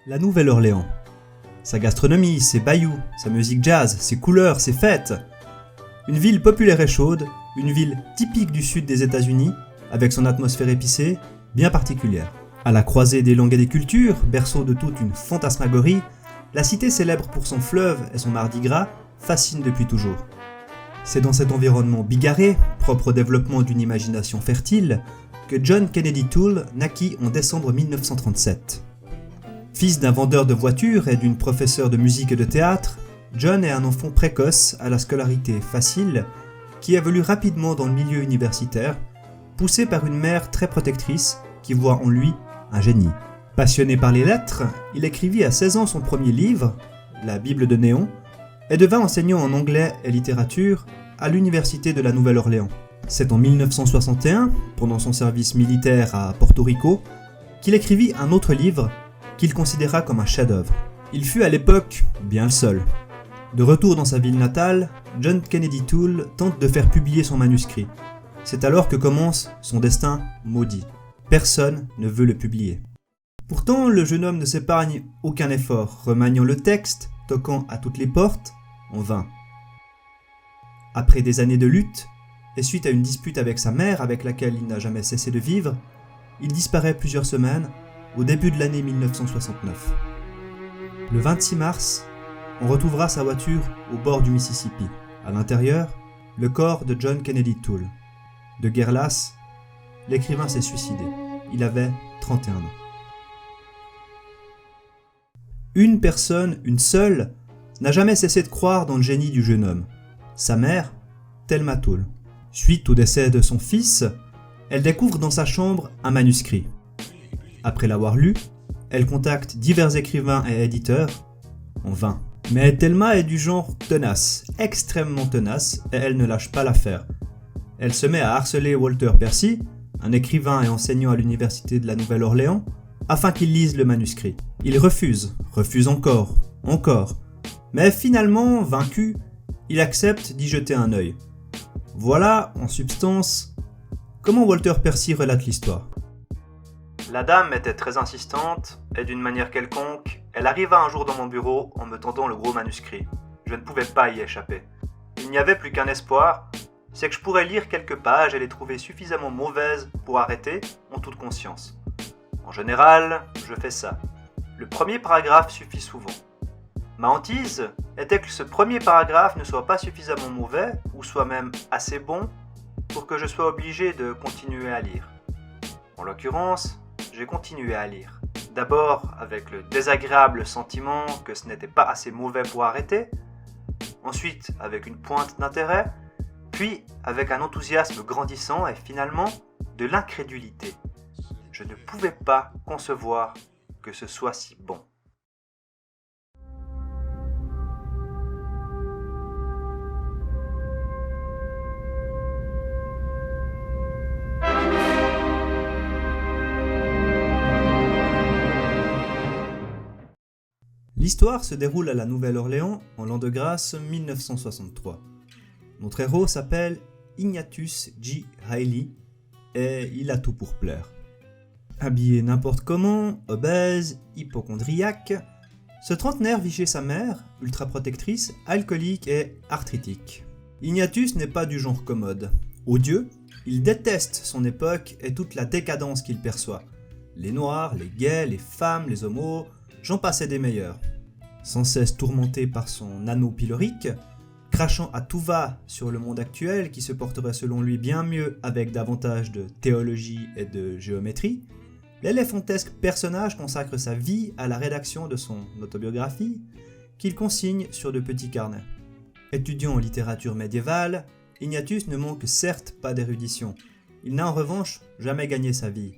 La Nouvelle-Orléans. Sa gastronomie, ses bayous, sa musique jazz, ses couleurs, ses fêtes. Une ville populaire et chaude, une ville typique du sud des États-Unis, avec son atmosphère épicée, bien particulière. À la croisée des langues et des cultures, berceau de toute une fantasmagorie, la cité célèbre pour son fleuve et son Mardi Gras fascine depuis toujours. C'est dans cet environnement bigarré, propre au développement d'une imagination fertile, que John Kennedy Toole naquit en décembre 1937. Fils d'un vendeur de voitures et d'une professeure de musique et de théâtre, John est un enfant précoce à la scolarité facile qui évolue rapidement dans le milieu universitaire, poussé par une mère très protectrice qui voit en lui un génie. Passionné par les lettres, il écrivit à 16 ans son premier livre, la Bible de Néon, et devint enseignant en anglais et littérature à l'université de la Nouvelle-Orléans. C'est en 1961, pendant son service militaire à Porto Rico, qu'il écrivit un autre livre qu'il considéra comme un chef-d'œuvre. Il fut à l'époque bien le seul. De retour dans sa ville natale, John Kennedy Toole tente de faire publier son manuscrit. C'est alors que commence son destin maudit. Personne ne veut le publier. Pourtant, le jeune homme ne s'épargne aucun effort, remaniant le texte, toquant à toutes les portes, en vain. Après des années de lutte, et suite à une dispute avec sa mère avec laquelle il n'a jamais cessé de vivre, il disparaît plusieurs semaines au début de l'année 1969. Le 26 mars, on retrouvera sa voiture au bord du Mississippi. À l'intérieur, le corps de John Kennedy Toole. De guerre lasse, l'écrivain s'est suicidé. Il avait 31 ans. Une personne, une seule, n'a jamais cessé de croire dans le génie du jeune homme. Sa mère, Thelma Toole. Suite au décès de son fils, elle découvre dans sa chambre un manuscrit. Après l'avoir lu, elle contacte divers écrivains et éditeurs, en vain. Mais Thelma est du genre tenace, extrêmement tenace, et elle ne lâche pas l'affaire. Elle se met à harceler Walter Percy, un écrivain et enseignant à l'université de la Nouvelle-Orléans, afin qu'il lise le manuscrit. Il refuse encore, mais finalement, vaincu, il accepte d'y jeter un œil. Voilà, en substance, comment Walter Percy relate l'histoire. La dame était très insistante, et d'une manière quelconque, elle arriva un jour dans mon bureau en me tendant le gros manuscrit. Je ne pouvais pas y échapper. Il n'y avait plus qu'un espoir, c'est que je pourrais lire quelques pages et les trouver suffisamment mauvaises pour arrêter en toute conscience. En général, je fais ça. Le premier paragraphe suffit souvent. Ma hantise était que ce premier paragraphe ne soit pas suffisamment mauvais, ou soit même assez bon, pour que je sois obligé de continuer à lire. En l'occurrence, j'ai continué à lire. D'abord avec le désagréable sentiment que ce n'était pas assez mauvais pour arrêter, ensuite avec une pointe d'intérêt, puis avec un enthousiasme grandissant et finalement de l'incrédulité. Je ne pouvais pas concevoir que ce soit si bon. L'histoire se déroule à la Nouvelle-Orléans en l'an de grâce 1963. Notre héros s'appelle Ignatius J. Reilly et il a tout pour plaire. Habillé n'importe comment, obèse, hypocondriaque, ce trentenaire vit chez sa mère, ultra-protectrice, alcoolique et arthritique. Ignatius n'est pas du genre commode. Odieux, il déteste son époque et toute la décadence qu'il perçoit. Les noirs, les gays, les femmes, les homos, j'en passais des meilleurs. Sans cesse tourmenté par son anneau pylorique, crachant à tout va sur le monde actuel qui se porterait selon lui bien mieux avec davantage de théologie et de géométrie, l'éléphantesque personnage consacre sa vie à la rédaction de son autobiographie qu'il consigne sur de petits carnets. Étudiant en littérature médiévale, Ignatius ne manque certes pas d'érudition. Il n'a en revanche jamais gagné sa vie.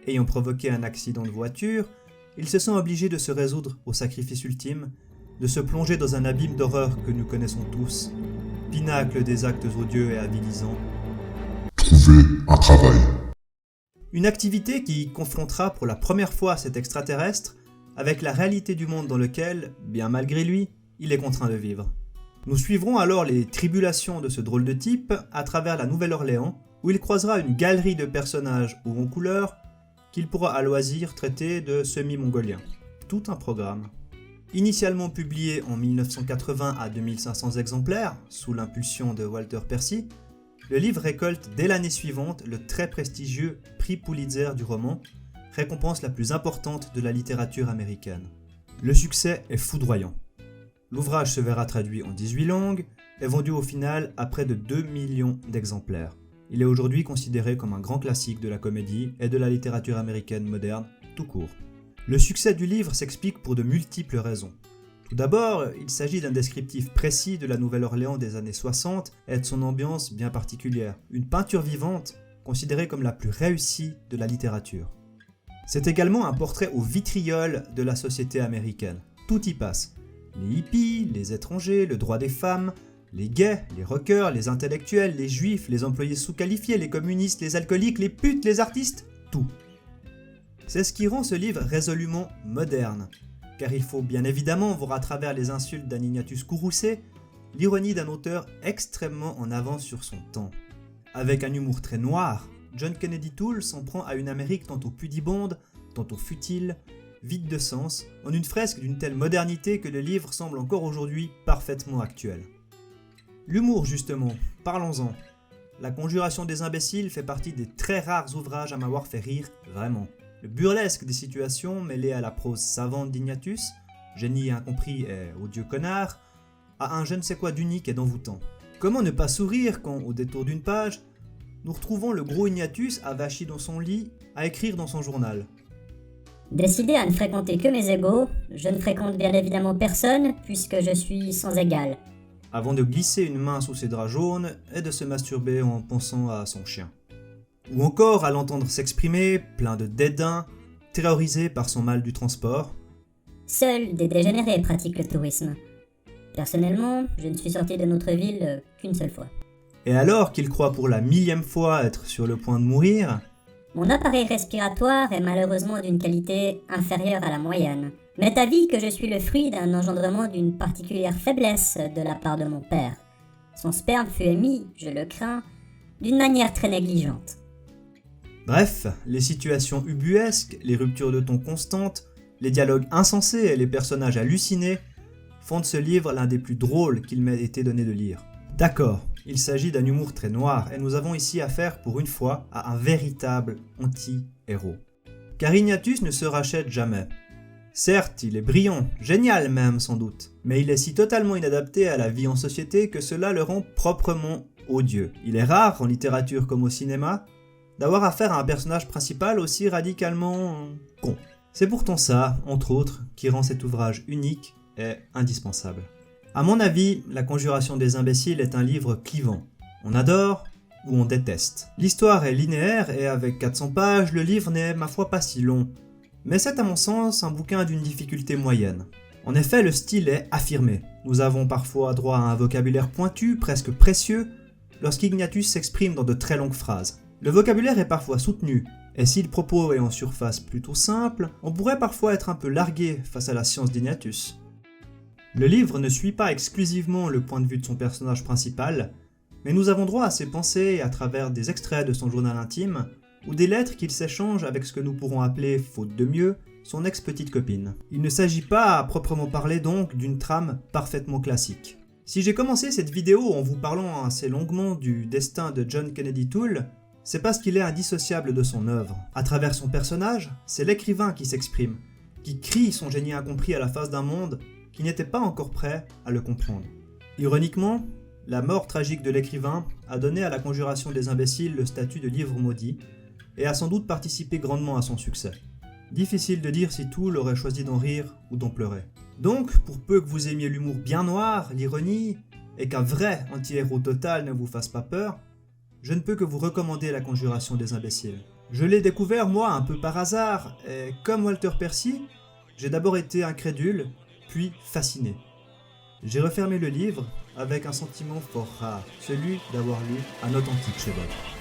Ayant provoqué un accident de voiture, il se sent obligé de se résoudre au sacrifice ultime, de se plonger dans un abîme d'horreur que nous connaissons tous, pinacle des actes odieux et avilisants. Trouver un travail. Une activité qui confrontera pour la première fois cet extraterrestre avec la réalité du monde dans lequel, bien malgré lui, il est contraint de vivre. Nous suivrons alors les tribulations de ce drôle de type à travers la Nouvelle-Orléans, où il croisera une galerie de personnages hauts en couleur qu'il pourra à loisir traiter de semi-mongoliens. Tout un programme. Initialement publié en 1980 à 2500 exemplaires, sous l'impulsion de Walter Percy, le livre récolte dès l'année suivante le très prestigieux prix Pulitzer du roman, récompense la plus importante de la littérature américaine. Le succès est foudroyant. L'ouvrage se verra traduit en 18 langues et vendu au final à près de 2 millions d'exemplaires. Il est aujourd'hui considéré comme un grand classique de la comédie et de la littérature américaine moderne, tout court. Le succès du livre s'explique pour de multiples raisons. Tout d'abord, il s'agit d'un descriptif précis de la Nouvelle-Orléans des années 60 et de son ambiance bien particulière, une peinture vivante considérée comme la plus réussie de la littérature. C'est également un portrait au vitriol de la société américaine. Tout y passe. Les hippies, les étrangers, le droit des femmes, les gays, les rockers, les intellectuels, les juifs, les employés sous-qualifiés, les communistes, les alcooliques, les putes, les artistes, tout. C'est ce qui rend ce livre résolument moderne, car il faut bien évidemment voir à travers les insultes d'un Ignatius courroucé l'ironie d'un auteur extrêmement en avance sur son temps. Avec un humour très noir, John Kennedy Toole s'en prend à une Amérique tantôt pudibonde, tantôt futile, vide de sens, en une fresque d'une telle modernité que le livre semble encore aujourd'hui parfaitement actuel. L'humour justement, parlons-en. La Conjuration des imbéciles fait partie des très rares ouvrages à m'avoir fait rire vraiment. Le burlesque des situations mêlé à la prose savante d'Ignatius, génie incompris et odieux connard, a un je ne sais quoi d'unique et d'envoûtant. Comment ne pas sourire quand, au détour d'une page, nous retrouvons le gros Ignatius avachi dans son lit à écrire dans son journal. Décidé à ne fréquenter que mes égaux, je ne fréquente bien évidemment personne puisque je suis sans égal. Avant de glisser une main sous ses draps jaunes et de se masturber en pensant à son chien. Ou encore à l'entendre s'exprimer, plein de dédain, terrorisé par son mal du transport. Seuls des dégénérés pratiquent le tourisme. Personnellement, je ne suis sorti de notre ville qu'une seule fois. Et alors qu'il croit pour la 1000e fois être sur le point de mourir, Mon appareil respiratoire est malheureusement d'une qualité inférieure à la moyenne. M'est avis que je suis le fruit d'un engendrement d'une particulière faiblesse de la part de mon père. Son sperme fut émis, je le crains, d'une manière très négligente. bref, les situations ubuesques, les ruptures de ton constantes, les dialogues insensés et les personnages hallucinés font de ce livre l'un des plus drôles qu'il m'ait été donné de lire. D'accord, il s'agit d'un humour très noir et nous avons ici affaire pour une fois à un véritable anti-héros. Car Ignatius ne se rachète jamais. Certes, il est brillant, génial même sans doute, mais il est si totalement inadapté à la vie en société que cela le rend proprement odieux. Il est rare, en littérature comme au cinéma, d'avoir affaire à un personnage principal aussi radicalement con. C'est pourtant ça, entre autres, qui rend cet ouvrage unique et indispensable. À mon avis, La Conjuration des imbéciles est un livre clivant. On adore ou on déteste. L'histoire est linéaire et avec 400 pages, le livre n'est ma foi pas si long. Mais c'est à mon sens un bouquin d'une difficulté moyenne. En effet, le style est affirmé. Nous avons parfois droit à un vocabulaire pointu, presque précieux, lorsqu'Ignatius s'exprime dans de très longues phrases. Le vocabulaire est parfois soutenu, et si le propos est en surface plutôt simple, on pourrait parfois être un peu largué face à la science d'Ignatius. Le livre ne suit pas exclusivement le point de vue de son personnage principal, mais nous avons droit à ses pensées à travers des extraits de son journal intime, ou des lettres qu'il s'échange avec ce que nous pourrons appeler, faute de mieux, son ex-petite copine. Il ne s'agit pas à proprement parler donc d'une trame parfaitement classique. Si j'ai commencé cette vidéo en vous parlant assez longuement du destin de John Kennedy Toole, c'est parce qu'il est indissociable de son œuvre. À travers son personnage, c'est l'écrivain qui s'exprime, qui crie son génie incompris à la face d'un monde qui n'était pas encore prêt à le comprendre. Ironiquement, la mort tragique de l'écrivain a donné à La Conjuration des imbéciles le statut de livre maudit, et a sans doute participé grandement à son succès. Difficile de dire si Toole aurait choisi d'en rire ou d'en pleurer. Donc, pour peu que vous aimiez l'humour bien noir, l'ironie, et qu'un vrai anti-héros total ne vous fasse pas peur, je ne peux que vous recommander La Conjuration des imbéciles. Je l'ai découvert moi un peu par hasard, et comme Walter Percy, j'ai d'abord été incrédule, puis fasciné. J'ai refermé le livre, avec un sentiment fort rare, celui d'avoir lu un authentique chef-d'œuvre.